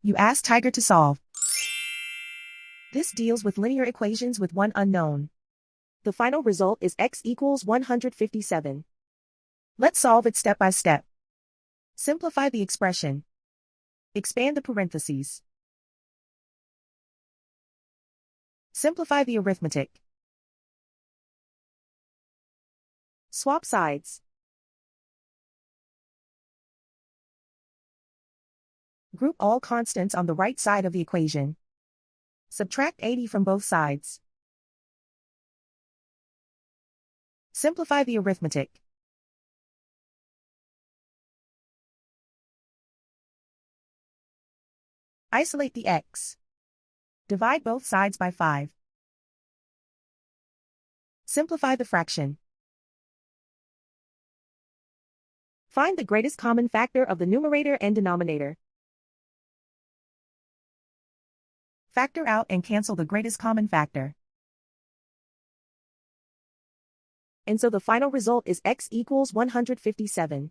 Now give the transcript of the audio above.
You ask Tiger to solve. This deals with linear equations with one unknown. The final result is x equals 157. Let's solve it step by step. Simplify the expression. Expand the parentheses. Simplify the arithmetic. Swap sides. Group all constants on the right side of the equation. Subtract 80 from both sides. Simplify the arithmetic. Isolate the x. Divide both sides by 5. Simplify the fraction. Find the greatest common factor of the numerator and denominator. Factor out and cancel the greatest common factor. And so the final result is x equals 157.